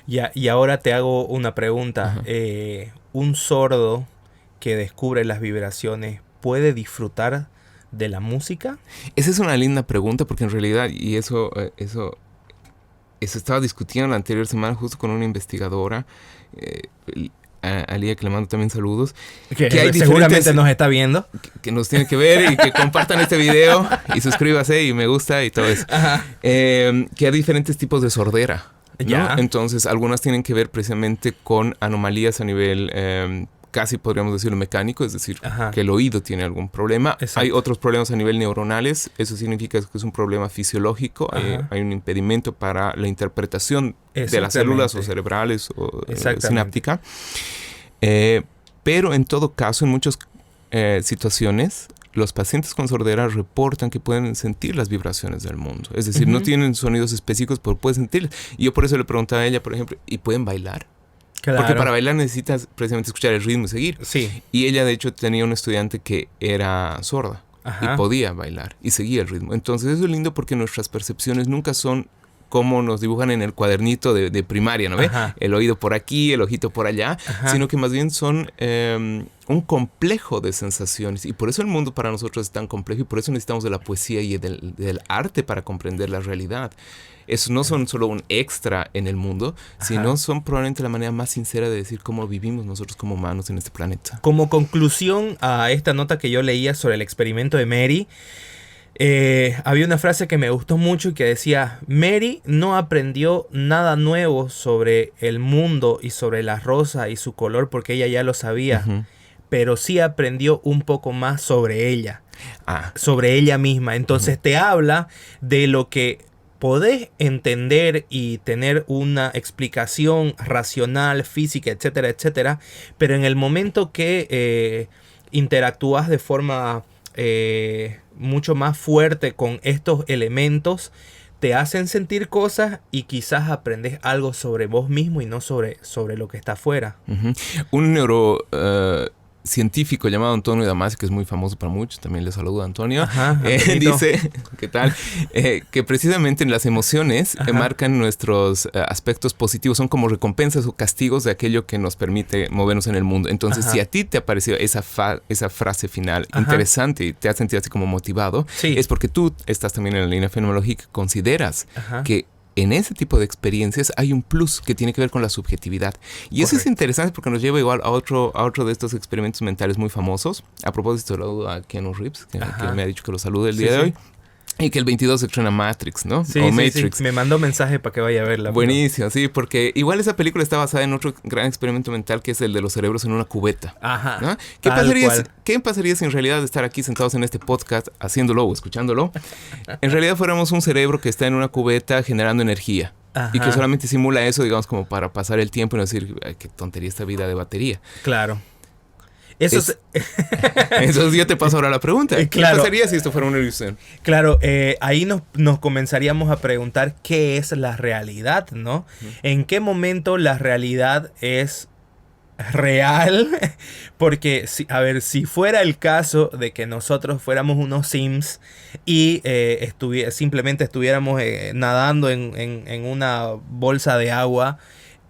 Ya, y ahora te hago una pregunta. Ajá. ¿Un sordo que descubre las vibraciones puede disfrutar de la música? Esa es una linda pregunta porque en realidad, y eso estaba discutiendo la anterior semana justo con una investigadora, eh, Alía, que le mando también saludos, que hay Que diferentes seguramente nos está viendo. que nos tienen que ver y que compartan este video y suscríbase y me gusta y todo eso. Ajá. Que hay diferentes tipos de sordera, ¿no? Ya. Entonces, algunas tienen que ver precisamente con anomalías a nivel, casi podríamos decirlo mecánico, es decir, Ajá. que el oído tiene algún problema. Hay Exacto. otros problemas a nivel neuronales, eso significa que es un problema fisiológico, Ajá. hay un impedimento para la interpretación de las células o Exactamente. cerebrales o Exactamente. sináptica. Pero en todo caso, en muchas situaciones, los pacientes con sordera reportan que pueden sentir las vibraciones del mundo. Es decir, no Ujú. tienen sonidos específicos, pero pueden sentirlas. Y yo por eso le preguntaba a ella, por ejemplo, ¿y pueden bailar? Porque para Claro. bailar necesitas precisamente escuchar el ritmo y seguir. Sí. Y ella, de hecho, tenía un estudiante que era sorda y Ajá. podía bailar y seguía el ritmo. Entonces eso es lindo porque nuestras percepciones nunca son como nos dibujan en el cuadernito de primaria, ¿no ve? Ajá. El oído por aquí, el ojito por allá, Ajá. sino que más bien son un complejo de sensaciones. Y por eso el mundo para nosotros es tan complejo y por eso necesitamos de la poesía y del arte para comprender la realidad. Esos no son solo un extra en el mundo, sino Ajá. son probablemente la manera más sincera de decir cómo vivimos nosotros como humanos en este planeta. Como conclusión a esta nota que yo leía sobre el experimento de Mary, había una frase que me gustó mucho y que decía: Mary no aprendió nada nuevo sobre el mundo y sobre la rosa y su color porque ella ya lo sabía, Ujú. pero sí aprendió un poco más Ah, sobre ella misma. ujú. Entonces te habla de lo que podés entender y tener una explicación racional, física, etcétera, etcétera, pero en el momento que interactúas de forma mucho más fuerte con estos elementos, te hacen sentir cosas y quizás aprendes algo sobre vos mismo y no sobre lo que está afuera. Ujú. Un científico llamado Antonio Damasio, que es muy famoso para muchos, también le saludo a Antonio, Ajá, Antonito. dice, ¿qué tal? Que precisamente las emociones Ajá. marcan nuestros aspectos positivos, son como recompensas o castigos de aquello que nos permite movernos en el mundo. Entonces, si Ajá. a ti te ha parecido esa frase final Ajá. interesante y te has sentido así como motivado, Sí. es porque tú estás también en la línea fenomenológica, consideras Ajá. que en ese tipo de experiencias hay un plus que tiene que ver con la subjetividad. Y eso es Correcto. interesante porque nos lleva igual a otro de estos experimentos mentales muy famosos. A propósito, saludo a Keanu Reeves, que me ha dicho que lo salude el Sí, día de sí. hoy. Y que el 22 se estrena Matrix, ¿no? O Sí, sí, sí. Matrix. Me mandó mensaje para que vaya a verla, pero... Buenísimo, sí, porque igual esa película está basada en otro gran experimento mental que es el de los cerebros en una cubeta. Ajá. ¿No? Tal cual. ¿Qué pasaría si en realidad de estar aquí sentados en este podcast, haciéndolo o escuchándolo, en realidad fuéramos un cerebro que está en una cubeta generando energía? Y que Ajá. solamente simula eso, digamos, como para pasar el tiempo y no decir, "Ay, qué tontería esta vida de batería". Claro. Eso Es, es... entonces yo te paso ahora la pregunta. ¿Qué claro. pasaría si esto fuera una ilusión? Claro, ahí nos comenzaríamos a preguntar qué es la realidad, ¿no? Ujú. ¿En qué momento la realidad es real? Porque, a ver, si fuera el caso de que nosotros fuéramos unos Sims y simplemente estuviéramos nadando en una bolsa de agua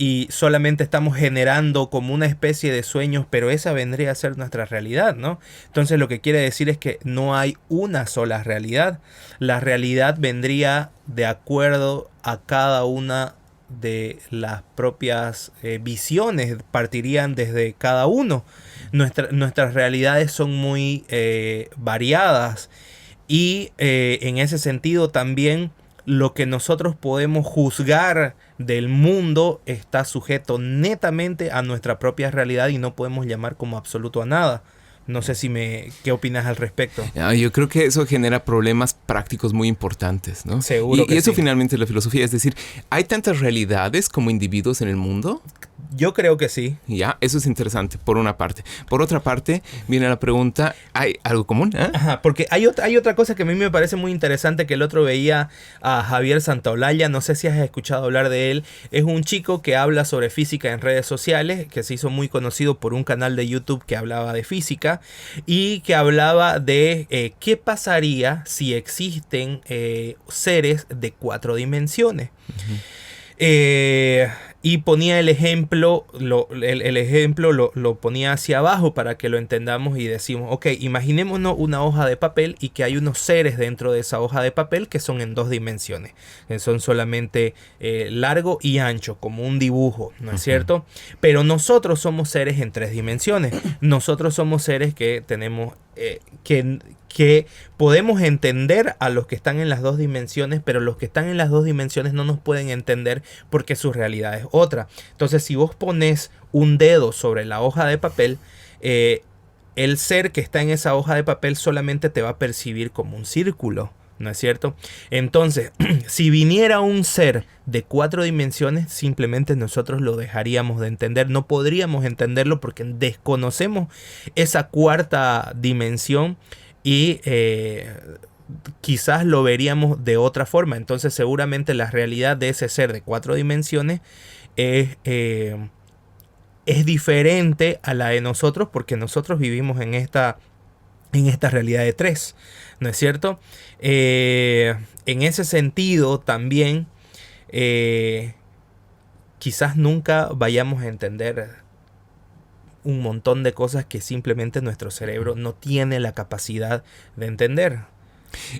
y solamente estamos generando como una especie de sueños, pero esa vendría a ser nuestra realidad, ¿no? Entonces lo que quiere decir es que no hay una sola realidad. La realidad vendría de acuerdo a cada una de las propias visiones, partirían desde cada uno. Nuestras realidades son muy variadas y en ese sentido también lo que nosotros podemos juzgar del mundo está sujeto netamente a nuestra propia realidad y no podemos llamar como absoluto a nada. No sé qué opinas al respecto. Yo creo que eso genera problemas prácticos muy importantes, ¿no? Seguro Y que eso sí. finalmente es la filosofía, es decir, ¿hay tantas realidades como individuos en el mundo? Yo creo que sí. Ya, eso es interesante, por una parte. Por otra parte, viene la pregunta, ¿hay algo común? ¿Eh? Ajá, porque hay otra cosa que a mí me parece muy interesante que el otro veía a Javier Santaolalla, no sé si has escuchado hablar de él, es un chico que habla sobre física en redes sociales, que se hizo muy conocido por un canal de YouTube que hablaba de física y que hablaba de qué pasaría si existen seres de 4 dimensiones. Uh-huh. Eh, Y ponía el ejemplo, el ejemplo lo ponía hacia abajo para que lo entendamos y decimos, ok, imaginémonos una hoja de papel y que hay unos seres dentro de esa hoja de papel que son en 2 dimensiones, que son solamente largo y ancho, como un dibujo, ¿no es cierto? Pero nosotros somos seres en 3 dimensiones. Nosotros somos seres que tenemos, que podemos entender a los que están en las 2 dimensiones, pero los que están en las 2 dimensiones no nos pueden entender porque su realidad es otra. Entonces, si vos pones un dedo sobre la hoja de papel, el ser que está en esa hoja de papel solamente te va a percibir como un círculo, ¿no es cierto? Entonces, si viniera un ser de 4 dimensiones, simplemente nosotros lo dejaríamos de entender. No podríamos entenderlo porque desconocemos esa 4ª dimensión y quizás lo veríamos de otra forma. Entonces, seguramente la realidad de ese ser de 4 dimensiones es diferente a la de nosotros porque nosotros vivimos en esta realidad de 3, ¿no es cierto? En ese sentido también quizás nunca vayamos a entender un montón de cosas que simplemente nuestro cerebro no tiene la capacidad de entender.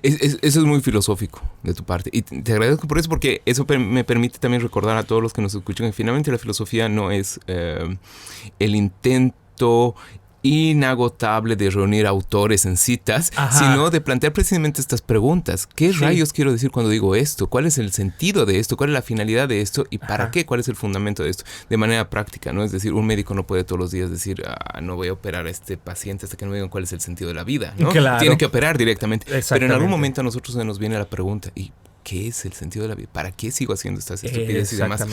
Eso es muy filosófico de tu parte y te agradezco por eso, porque eso me permite también recordar a todos los que nos escuchan que finalmente la filosofía no es el intento inagotable de reunir autores en citas, sino de plantear precisamente estas preguntas. ¿Qué rayos quiero decir cuando digo esto? ¿Cuál es el sentido de esto? ¿Cuál es la finalidad de esto? ¿Y para qué? ¿Cuál es el fundamento de esto? De manera práctica, ¿no? Es decir, un médico no puede todos los días decir, no voy a operar a este paciente hasta que no me digan cuál es el sentido de la vida, ¿no? Claro. Tiene que operar directamente. Pero en algún momento a nosotros se nos viene la pregunta, ¿y qué es el sentido de la vida? ¿Para qué sigo haciendo estas estupideces y demás?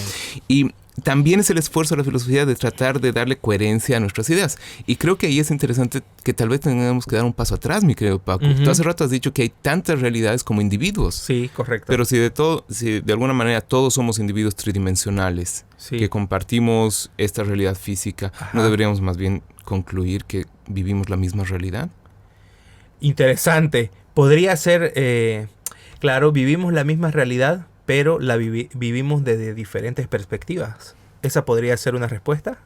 Y también es el esfuerzo de la filosofía de tratar de darle coherencia a nuestras ideas. Y creo que ahí es interesante que tal vez tengamos que dar un paso atrás, mi querido Paco. Tú hace rato has dicho que hay tantas realidades como individuos. Sí, correcto. Pero si de alguna manera todos somos individuos tridimensionales, que compartimos esta realidad física, ¿no deberíamos más bien concluir que vivimos la misma realidad? Interesante. Podría ser, claro, vivimos la misma realidad, pero la vivimos desde diferentes perspectivas. ¿Esa podría ser una respuesta?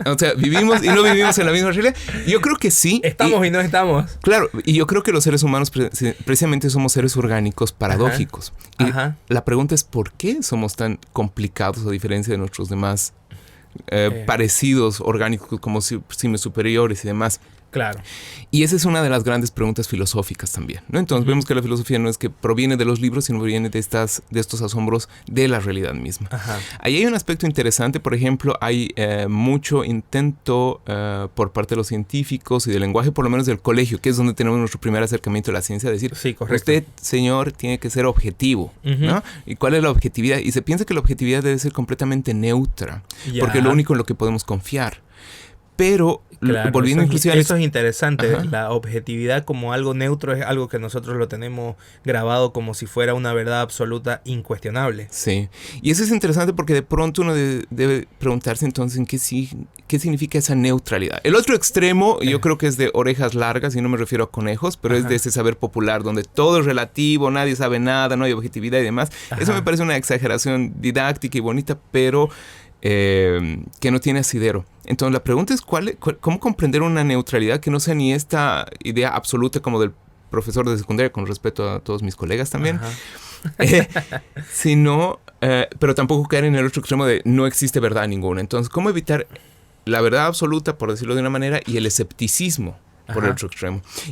O sea, vivimos y no vivimos en la misma realidad. Yo creo que sí. Estamos y no estamos. Claro, y yo creo que los seres humanos precisamente somos seres orgánicos paradójicos. Y la pregunta es ¿por qué somos tan complicados a diferencia de nuestros demás parecidos orgánicos como simios superiores y demás? Claro. Y esa es una de las grandes preguntas filosóficas también, ¿no? Entonces vemos que la filosofía no es que proviene de los libros, sino proviene de estos asombros de la realidad misma. Ahí hay un aspecto interesante, por ejemplo, hay mucho intento por parte de los científicos y del lenguaje, por lo menos del colegio, que es donde tenemos nuestro primer acercamiento a la ciencia, decir, usted, señor, tiene que ser objetivo, ¿no? ¿Y cuál es la objetividad? Y se piensa que la objetividad debe ser completamente neutra, porque es lo único en lo que podemos confiar. Pero, volviendo inclusive a eso es interesante. La objetividad como algo neutro es algo que nosotros lo tenemos grabado como si fuera una verdad absoluta incuestionable. Sí, y eso es interesante porque de pronto uno debe preguntarse entonces en qué significa esa neutralidad. El otro extremo yo creo que es de orejas largas, y no me refiero a conejos, pero es de ese saber popular donde todo es relativo, nadie sabe nada, no hay objetividad y demás. Eso me parece una exageración didáctica y bonita, pero que no tiene asidero. Entonces la pregunta es ¿cómo comprender una neutralidad que no sea ni esta idea absoluta como del profesor de secundaria, con respeto a todos mis colegas también, sino, pero tampoco caer en el otro extremo de no existe verdad ninguna? Entonces, ¿cómo evitar la verdad absoluta, por decirlo de una manera, y el escepticismo por el otro extremo?